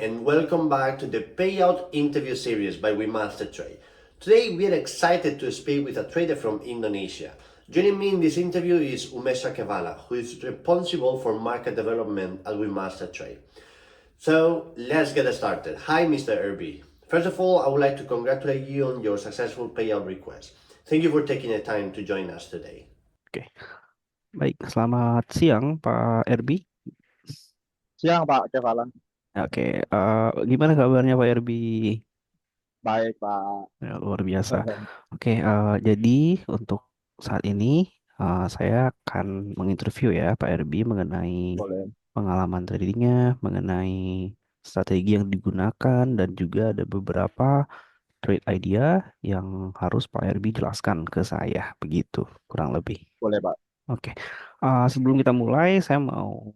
and welcome back to the Payout Interview Series by WeMasterTrade. Today we are excited to speak with a trader from Indonesia. Joining me in this interview is Umesha Kevala, who is responsible for market development at WeMasterTrade. So let's get started. Hi, Mr. Irby. First of all, I would like to congratulate you on your successful payout request. Thank you for taking the time to join us today. Oke, baik. Selamat siang, Pak Erbi. Siang Pak Kevalan. Oke, gimana kabarnya Pak Erbi? Baik Pak. Ya, luar biasa. Oke, jadi untuk saat ini saya akan menginterview ya Pak Erbi mengenai Boleh. pengalaman tradingnya, mengenai strategi yang digunakan, dan juga ada beberapa trade idea yang harus Pak Erbi jelaskan ke saya, begitu kurang lebih. Boleh Pak. Oke, sebelum kita mulai, saya mau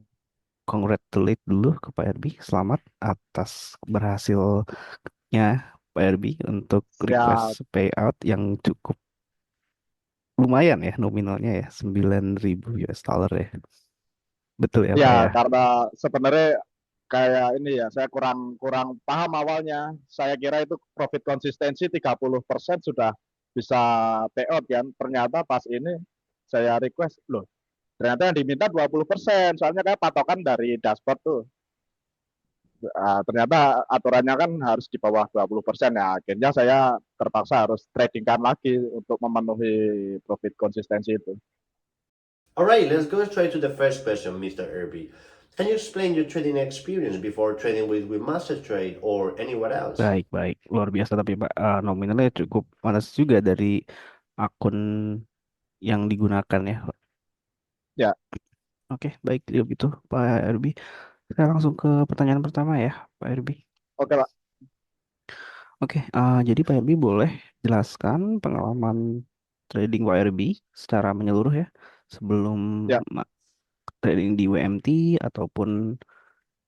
congratulate dulu ke Pak Erbi. Selamat atas berhasilnya Pak Erbi untuk Siap. request payout yang cukup lumayan ya nominalnya ya, 9.000 US dollar ya. Betul ya Pak Ya, ya? karena sebenarnya kayak ini ya, saya kurang paham awalnya. Saya kira itu profit konsistensi 30% sudah bisa payout kan. Ternyata pas ini saya request, loh, ternyata yang diminta 20%. Soalnya kayak patokan dari dashboard tuh. Ternyata aturannya kan harus di bawah 20% ya. Akhirnya saya terpaksa harus tradingkan lagi untuk memenuhi profit konsistensi itu. Alright, let's go straight to the first question, Mr. Irby. Can you explain your trading experience before trading with MasterTrade or anywhere else? Baik, luar biasa tapi Pak, nominalnya cukup panas juga dari akun yang digunakan ya. Ya. Oke, baik gitu Pak Erbi. Saya langsung ke pertanyaan pertama ya Pak Erbi. Oke Pak. Oke, jadi Pak Erbi boleh jelaskan pengalaman trading YRB secara menyeluruh ya, sebelum Ya. trading di WMT ataupun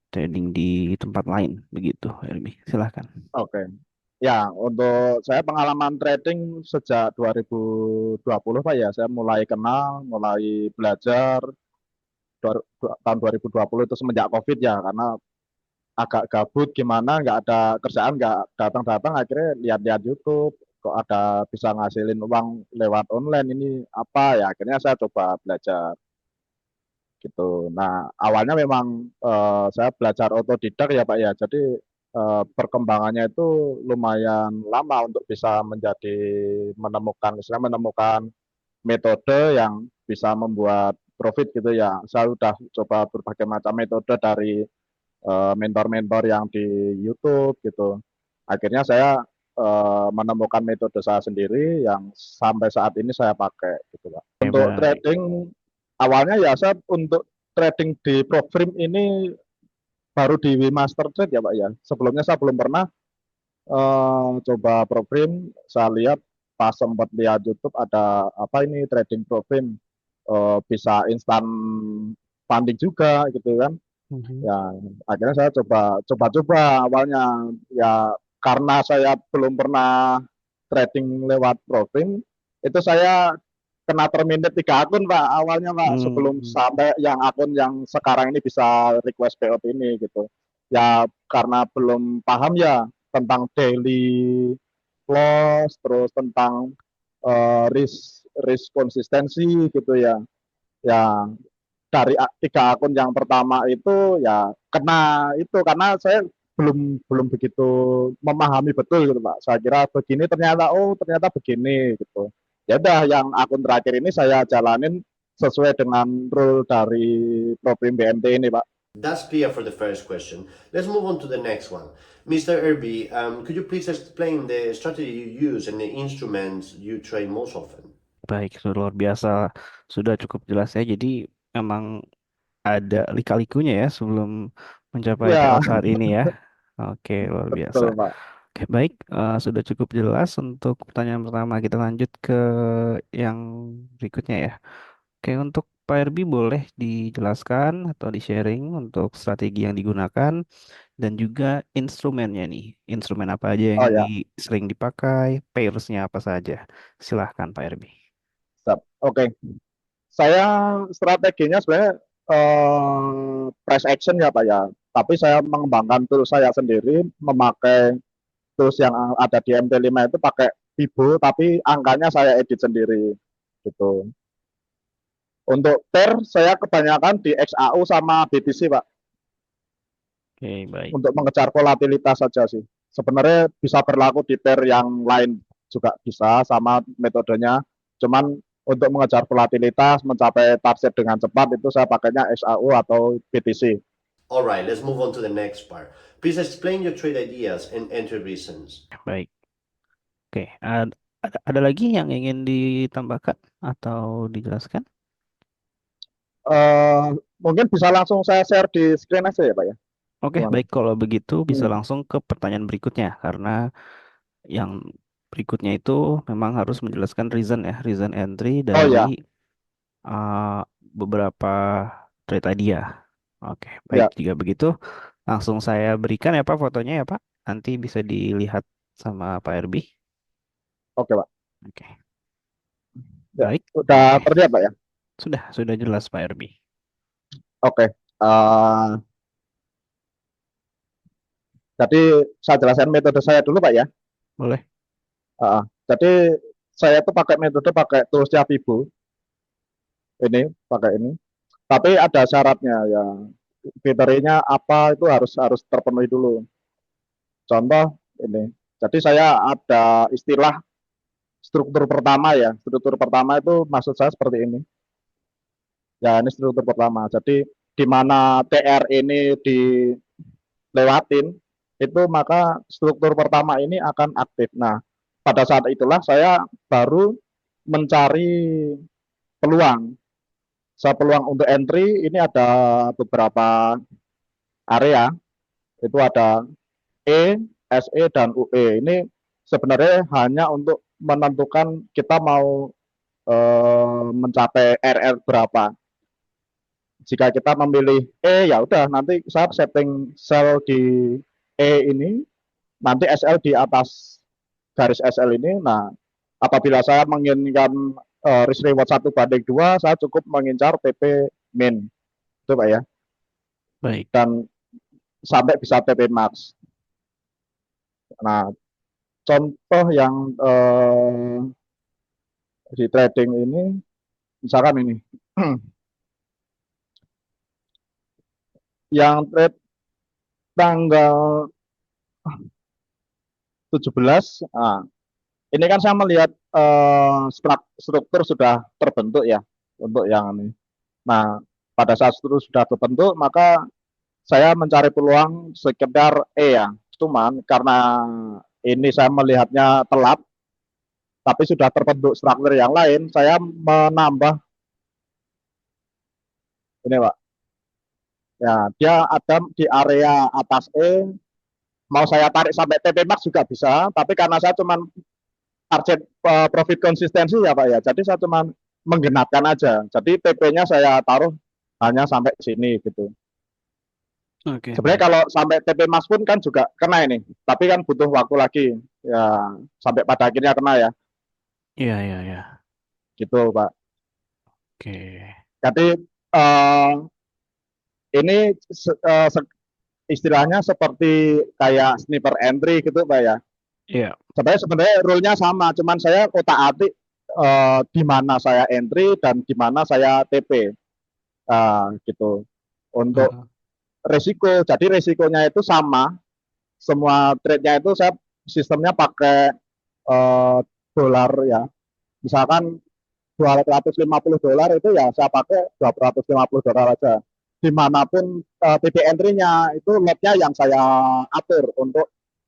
trading di tempat lain, begitu YRB. Silahkan. Oke. Ya, untuk saya pengalaman trading sejak 2020 Pak ya, saya mulai kenal, mulai belajar tahun 2020 itu semenjak COVID ya, karena agak gabut gimana, nggak ada kerjaan, nggak datang-datang, akhirnya lihat-lihat YouTube, kok ada bisa ngasilin uang lewat online, ini apa ya, akhirnya saya coba belajar gitu. Nah, awalnya memang saya belajar otodidak ya Pak ya, jadi perkembangannya itu lumayan lama untuk bisa menemukan metode yang bisa membuat profit gitu ya. Saya sudah coba berbagai macam metode dari mentor-mentor yang di YouTube gitu. Akhirnya saya menemukan metode saya sendiri yang sampai saat ini saya pakai gitu Pak. Untuk trading awalnya ya saya untuk trading di ProFrame ini baru di WeMasterTrade ya Pak ya. Sebelumnya saya belum pernah coba ProFrame. Saya lihat pas sempat lihat YouTube ada apa ini trading ProFrame, bisa instan funding juga gitu kan. Ya akhirnya saya coba awalnya ya, karena saya belum pernah trading lewat ProFrame, itu saya kena terminate 3 akun Pak awalnya Pak, sebelum sampai yang akun yang sekarang ini bisa request payout ini gitu. Ya karena belum paham ya tentang daily loss, terus tentang risk konsistensi gitu ya. Ya dari 3 akun yang pertama itu ya kena itu, karena saya belum begitu memahami betul gitu Pak. Saya kira begini, ternyata begini gitu. Ya udah, yang akun terakhir ini saya jalanin sesuai dengan rule dari ProFrame BMT ini Pak. That's clear for the first question. Let's move on to the next one. Mr. Irby, could you please explain the strategy you use and the instruments you trade most often? Baik, luar biasa. Sudah cukup jelas ya. Jadi memang ada lika-likunya ya sebelum mencapai Ya, payout saat ini ya. Oke, luar biasa. betul Pak. Oke, baik. Sudah cukup jelas untuk pertanyaan pertama. Kita lanjut ke yang berikutnya ya. Oke, untuk Pak Erbi boleh dijelaskan atau di-sharing untuk strategi yang digunakan dan juga instrumennya nih. Instrumen apa aja Oh yang ya, sering dipakai, pairsnya apa saja. Silahkan Pak Erbi. Oke. Saya strateginya sebenarnya press action ya Pak ya. Tapi saya mengembangkan tools saya sendiri, memakai tools yang ada di MT5 itu pakai Vibo, tapi angkanya saya edit sendiri gitu. Untuk pair saya kebanyakan di XAU sama BTC Pak, Oke, baik. untuk mengejar volatilitas saja sih. Sebenarnya bisa berlaku di pair yang lain juga bisa sama metodenya, cuman untuk mengejar volatilitas, mencapai target dengan cepat itu saya pakainya XAU atau BTC. Alright, let's move on to the next part. Please explain your trade ideas and entry reasons. Baik. Oke, ada lagi yang ingin ditambahkan atau dijelaskan? Eh, Mungkin bisa langsung saya share di screen aja ya Pak ya. Oke, Gimana? baik. Kalau begitu bisa Hmm. langsung ke pertanyaan berikutnya, karena yang berikutnya itu memang harus menjelaskan reason entry Oh dari ya, uh, beberapa trade idea. Oke, baik. ya, Jika begitu, langsung saya berikan ya Pak fotonya ya Pak. Nanti bisa dilihat sama Pak RB. oke Pak. Oke, Ya, baik. udah Oke, terlihat Pak ya. sudah jelas Pak RB. Oke. Jadi saya jelaskan metode saya dulu Pak ya. Boleh. Jadi saya tuh pakai metode pakai toolsnya Vibo ini, pakai ini. Tapi ada syaratnya ya. Kriterianya apa itu harus harus terpenuhi dulu. Contoh ini. Jadi saya ada istilah struktur pertama ya. Struktur pertama itu maksud saya seperti ini. Ya, ini struktur pertama. Jadi di mana TR ini dilewatin, itu maka struktur pertama ini akan aktif. Nah, pada saat itulah saya baru mencari peluang. Saya peluang untuk entry ini ada beberapa area. Itu ada E, SE, dan UE. Ini sebenarnya hanya untuk menentukan kita mau mencapai RR berapa. Jika kita memilih E, ya udah nanti saya setting sell di E ini, nanti SL di atas garis SL ini. Nah, apabila saya menginginkan risk reward 1:2, saya cukup mengincar TP min, itu Pak ya, Baik. dan sampai bisa TP max. Nah, contoh yang di trading ini, misalkan ini, yang trade tanggal 17, nah, ini kan saya melihat struktur sudah terbentuk ya untuk yang ini. Nah, pada saat struktur sudah terbentuk, maka saya mencari peluang sekedar E ya. Cuman karena ini saya melihatnya telat, tapi sudah terbentuk struktur yang lain, saya menambah ini Pak. Ya, dia ada di area atas E, mau saya tarik sampai TP max juga bisa, tapi karena saya cuma target profit konsistensi ya Pak ya. Jadi saya cuma menggenapkan aja. Jadi TP-nya saya taruh hanya sampai sini gitu. Oke, Sebenarnya baik. kalau sampai TP Mas pun kan juga kena ini. Tapi kan butuh waktu lagi. Ya, sampai pada akhirnya kena ya. Iya, iya, iya. Gitu Pak. Oke. Jadi ini istilahnya seperti kayak sniper entry gitu Pak ya. Iya. Sebenarnya rule-nya sama, cuman saya otak-atik di mana saya entry dan di mana saya TP. Gitu. Untuk Aha. resiko, jadi resikonya itu sama, semua trade-nya itu saya sistemnya pakai dolar ya. Misalkan $250 itu ya saya pakai $250 aja. Dimanapun TP entry-nya itu lot-nya yang saya atur untuk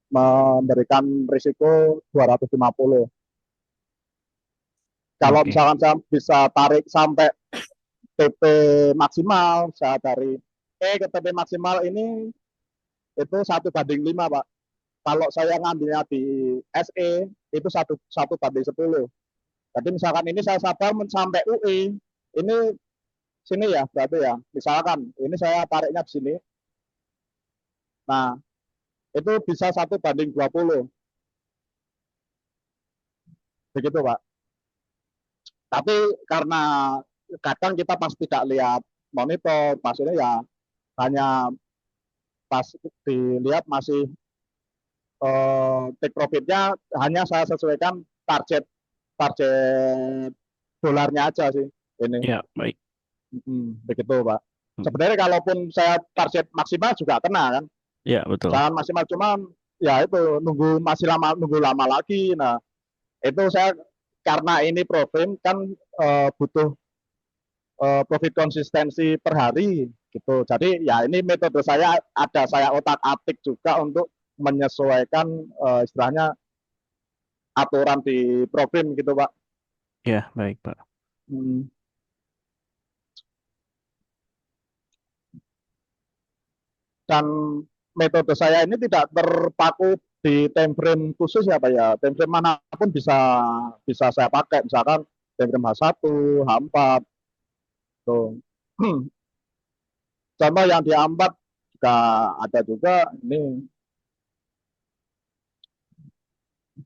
memberikan risiko 250. Kalau Oke. misalkan saya bisa tarik sampai TP maksimal, saya dari E ke TP maksimal ini itu 1:5 Pak. Kalau saya ngambilnya di SE itu 1:10. Jadi misalkan ini saya sabar sampai UI, ini sini ya berarti ya. Misalkan ini saya tariknya di sini. Nah, itu bisa 1:20. Begitu Pak. Tapi karena kadang kita pasti tidak lihat monitor, pasirnya ya hanya pas dilihat masih take profitnya hanya saya sesuaikan target target dolarnya aja sih ini. Ya, baik. Begitu Pak. Hmm. Sebenarnya kalaupun saya target maksimal juga kena kan, Ya, betul. jangan maksimal, cuman ya itu nunggu lama lagi. Nah itu saya karena ini problem kan butuh profit konsistensi per hari gitu. Jadi ya ini metode saya otak-atik juga untuk menyesuaikan istilahnya aturan di program gitu Pak. Ya, baik, Pak. Hmm. Dan metode saya ini tidak terpaku di time frame khusus ya Pak ya. Time frame manapun bisa bisa saya pakai. Misalkan time frame H1, H4 tuh. Contoh yang di A4 juga ada juga ini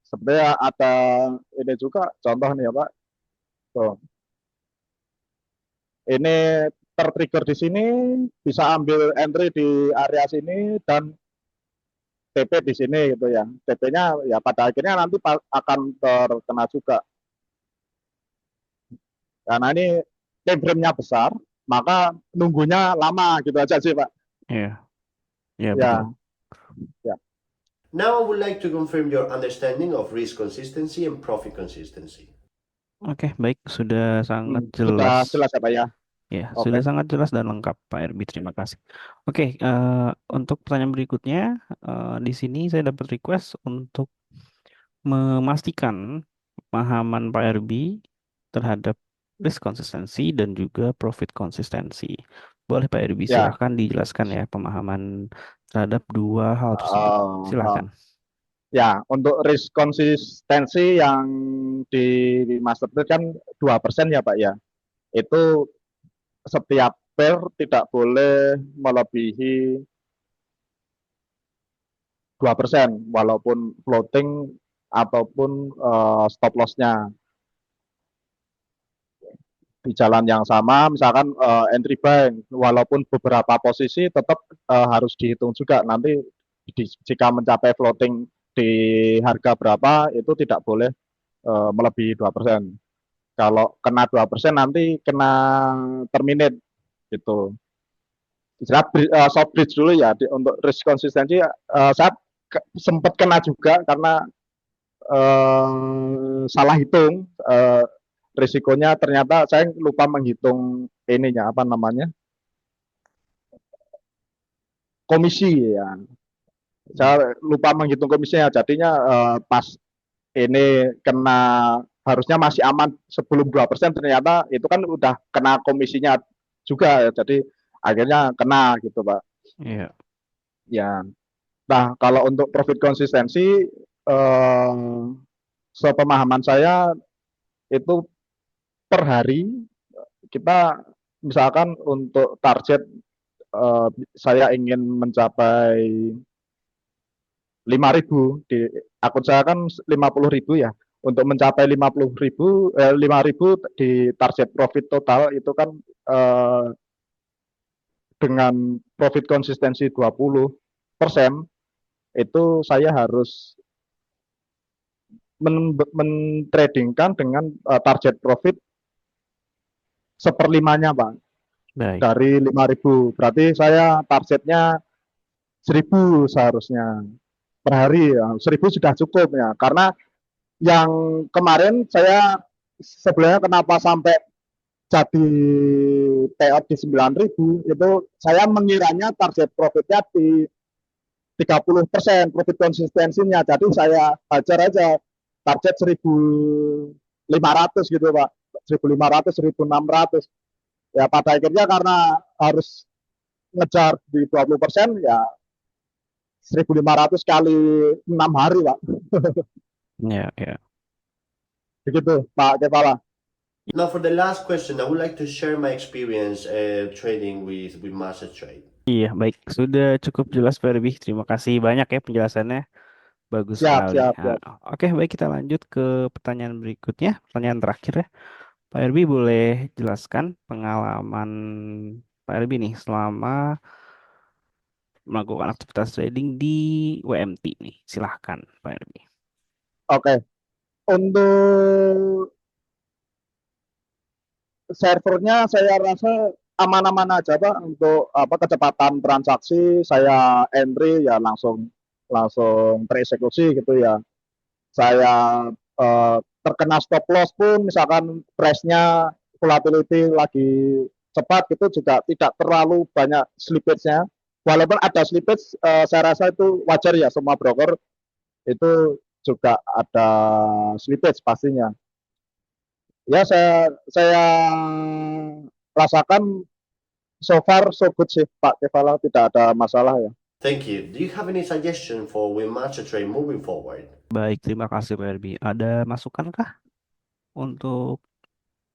sebenarnya ada ini juga contoh nih ya Pak. Tuh. Ini tertrigger di sini, bisa ambil entry di area sini dan TP di sini gitu ya. TP-nya ya pada akhirnya nanti akan terkena juga. Karena ini time frame-nya besar, maka nunggunya lama gitu aja sih Pak. Ya, ya, Ya, betul. ya. Now I would like to confirm your understanding of risk consistency and profit consistency. Oke, baik. Sudah sangat Sudah jelas. jelas ya Pak ya. Ya, Oke. sudah sangat jelas dan lengkap, Pak Erbi. Terima kasih. Oke, untuk pertanyaan berikutnya, di sini saya dapat request untuk memastikan pemahaman Pak Erbi terhadap risk konsistensi dan juga profit konsistensi. Boleh Pak Erbi, Ya. silahkan dijelaskan ya pemahaman terhadap dua hal tersebut. Silahkan. Ya, untuk risk konsistensi yang di master trade kan 2% ya Pak ya. Itu setiap pair tidak boleh melebihi 2% walaupun floating ataupun stop loss-nya di jalan yang sama. Misalkan entry buy walaupun beberapa posisi tetap harus dihitung juga nanti jika mencapai floating di harga berapa itu tidak boleh melebihi 2%. Kalau kena 2% nanti kena terminate gitu. Short bridge dulu ya untuk risk konsistensi saya sempat kena juga karena salah hitung risikonya, ternyata saya lupa menghitung ininya apa namanya komisi ya. Saya lupa menghitung komisinya, jadinya pas ini kena harusnya masih aman sebelum 2%, ternyata itu kan udah kena komisinya juga ya, jadi akhirnya kena gitu Pak. Iya. Ya. Nah, kalau untuk profit konsistensi sepemahaman saya itu per hari kita misalkan untuk target saya ingin mencapai 5.000 di akun saya kan 50.000 ya. Untuk mencapai 5.000 di target profit total itu kan dengan profit konsistensi 20%, itu saya harus mentradingkan dengan target profit seperlimanya Pak. Baik. Dari 5.000 berarti saya targetnya 1.000 seharusnya per hari ya. 1.000 sudah cukup ya, karena yang kemarin saya sebenarnya kenapa sampai jadi payout di 9.000 itu saya mengiranya target profitnya di 30% profit konsistensinya, jadi saya hajar aja target 1.500 gitu Pak, 1.500 1.600 ya. Pada akhirnya karena harus ngejar di 20% ya 1.500 kali 6 hari Pak. Ya, ya. Begitu Pak Kepala. Now for the last question, I would like to share my experience trading with Master Trade. Iya, baik. Sudah cukup jelas Pak Erbi. Terima kasih banyak ya penjelasannya. Bagus Siap, sekali. siap, Nah, siap. oke, baik, kita lanjut ke pertanyaan berikutnya. Pertanyaan terakhir ya. Pak Erbi boleh jelaskan pengalaman Pak Erbi nih selama melakukan aktivitas trading di WMT nih? Silahkan Pak Erbi. Oke, untuk servernya saya rasa aman-aman aja Pak. Untuk kecepatan transaksi saya entry ya langsung langsung tereksekusi gitu ya. Saya terkena stop loss pun misalkan price-nya volatility lagi cepat gitu juga tidak terlalu banyak slippage-nya. Walaupun ada slippage, saya rasa itu wajar ya, semua broker itu juga ada slippage pastinya. Ya saya rasakan so far so good sih Pak Kevala, tidak ada masalah ya. Thank you. Do you have any suggestion for WeMaster Trade moving forward? Baik, terima kasih Pak Erbi. Ada masukan kah untuk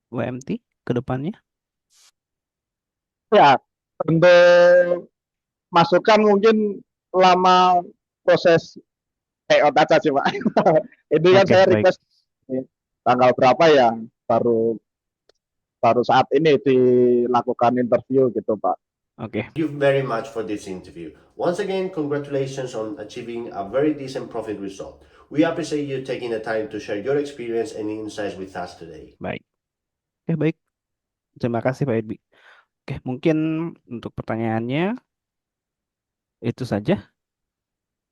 WMT ke depannya? Ya, untuk masukan mungkin lama proses payout aja sih Pak. Ini kan Oke, saya baik. request tanggal berapa ya, baru saat ini dilakukan interview gitu Pak. Oke, Thank you very much for this interview. Once again, congratulations on achieving a very decent profit result. We appreciate you taking the time to share your experience and insights with us today. baik. Oke, baik. Terima kasih Pak Erbi. Oke, mungkin untuk pertanyaannya itu saja.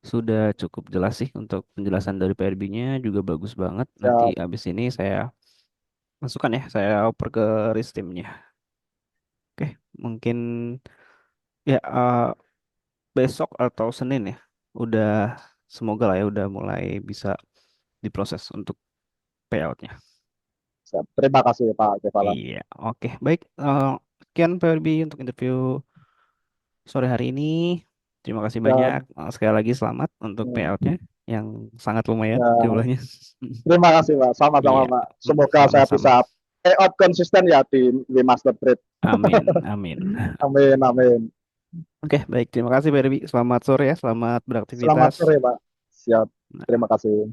Sudah cukup jelas sih untuk penjelasan dari Pak Erbi-nya juga bagus banget. Ya, Nanti abis ini saya masukkan ya, saya oper ke Ristimnya. Oke, mungkin ya besok atau Senin ya, udah semoga lah ya udah mulai bisa diproses untuk payoutnya. siap. Terima kasih Pak Kevala. Iya, oke, baik. Sekian Pak Erbi untuk interview sore hari ini. Terima kasih Ya, banyak. Sekali lagi selamat untuk payoutnya yang sangat lumayan ya, jumlahnya. terima kasih Pak, sama-sama Iya, Pak. Semoga saya sama-sama. bisa payout konsisten ya di Master Trade. Amin, amin. Amin, amin. Oke, baik. Terima kasih Pak Erbi. Selamat sore ya, selamat Selamat beraktivitas. sore Pak. Siap. Terima kasih.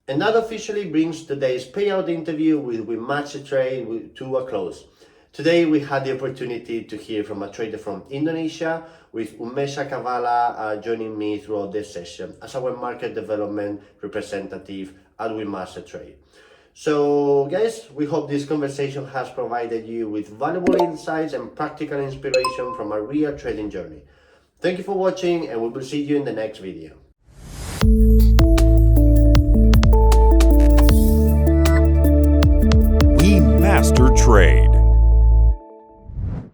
And that officially brings today's payout interview with WeMaster Trade to a close. Today we had the opportunity to hear from a trader from Indonesia, with Umesha Kavala joining me throughout this session as our market development representative at WeMaster Trade. So guys, we hope this conversation has provided you with valuable insights and practical inspiration from a real trading journey. Thank you for watching, and we will see you in the next video. WeMaster Trade.